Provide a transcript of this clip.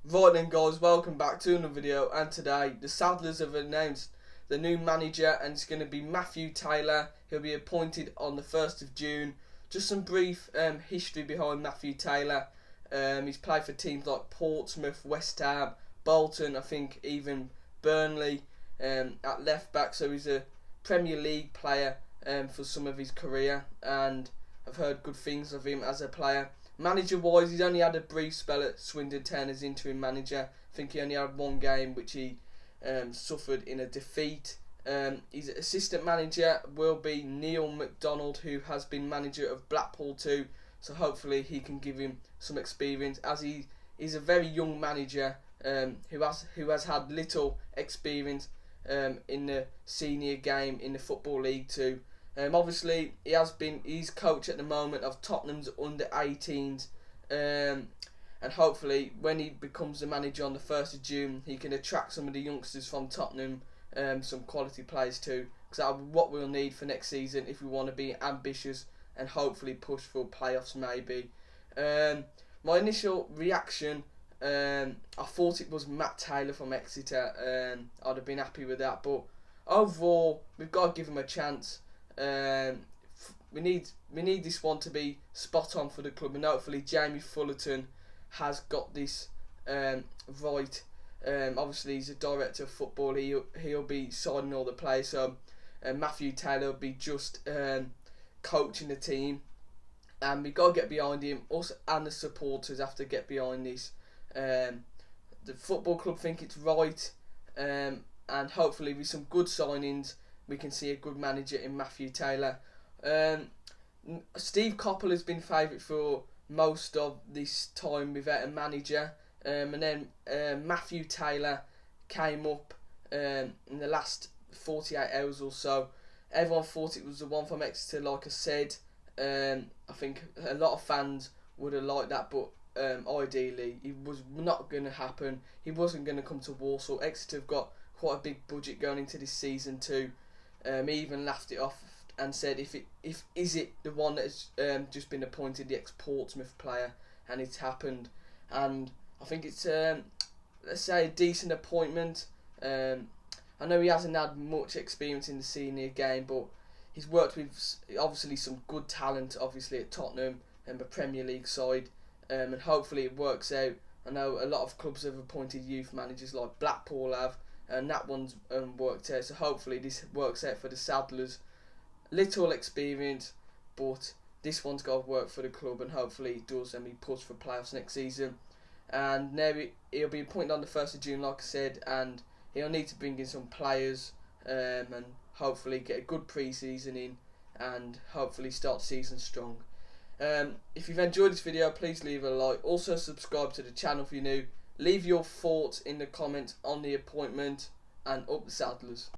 Right then guys, welcome back to another video, and today the Saddlers have announced the new manager, and it's going to be Matthew Taylor. He'll be appointed on the 1st of June. Just some brief history behind Matthew Taylor. He's played for teams like Portsmouth, West Ham, Bolton, I think even Burnley at left back, so he's a Premier League player for some of his career, and I've heard good things of him as a player. Manager wise, he's only had a brief spell at Swindon Town as interim manager. I think he only had one game which he suffered in a defeat. His assistant manager will be Neil McDonald, who has been manager of Blackpool too, so hopefully he can give him some experience, as he's a very young manager who has had little experience in the senior game in the Football League too. Obviously, he's coach at the moment of Tottenham's under-18s, and hopefully when he becomes the manager on the 1st of June, he can attract some of the youngsters from Tottenham, some quality players too, because that's what we'll need for next season if we want to be ambitious and hopefully push for playoffs maybe. My initial reaction, I thought it was Matt Taylor from Exeter. I'd have been happy with that, but overall we've got to give him a chance. We need this one to be spot on for the club, and hopefully Jamie Fullerton has got this right. Obviously he's a director of football. He'll be signing all the players. So Matthew Taylor will be just coaching the team, and we've got to get behind him. Also, and the supporters have to get behind this. The football club think it's right, and hopefully with some good signings we can see a good manager in Matthew Taylor. Steve Coppell has been favourite for most of this time without a manager, and then Matthew Taylor came up in the last 48 hours or so. Everyone thought it was the one from Exeter, like I said. I think a lot of fans would have liked that, but ideally it was not going to happen. He wasn't going to come to Walsall. Exeter have got quite a big budget going into this season too. He even laughed it off and said, is it the one that's just been appointed, the ex-Portsmouth player, and it's happened. And I think it's let's say a decent appointment. I know he hasn't had much experience in the senior game, but he's worked with obviously some good talent, obviously at Tottenham and the Premier League side, and hopefully it works out. I know a lot of clubs have appointed youth managers, like Blackpool have, and that one's worked out, so hopefully this works out for the Saddlers. Little experience, but this one's got to work for the club, and hopefully it does, and we push for playoffs next season. And now he'll be appointed on the 1st of June, like I said, and he'll need to bring in some players, and hopefully get a good pre-season in, and hopefully start the season strong. If you've enjoyed this video, please leave a like. Also subscribe to the channel if you're new. Leave your thoughts in the comments on the appointment, and up the Saddlers.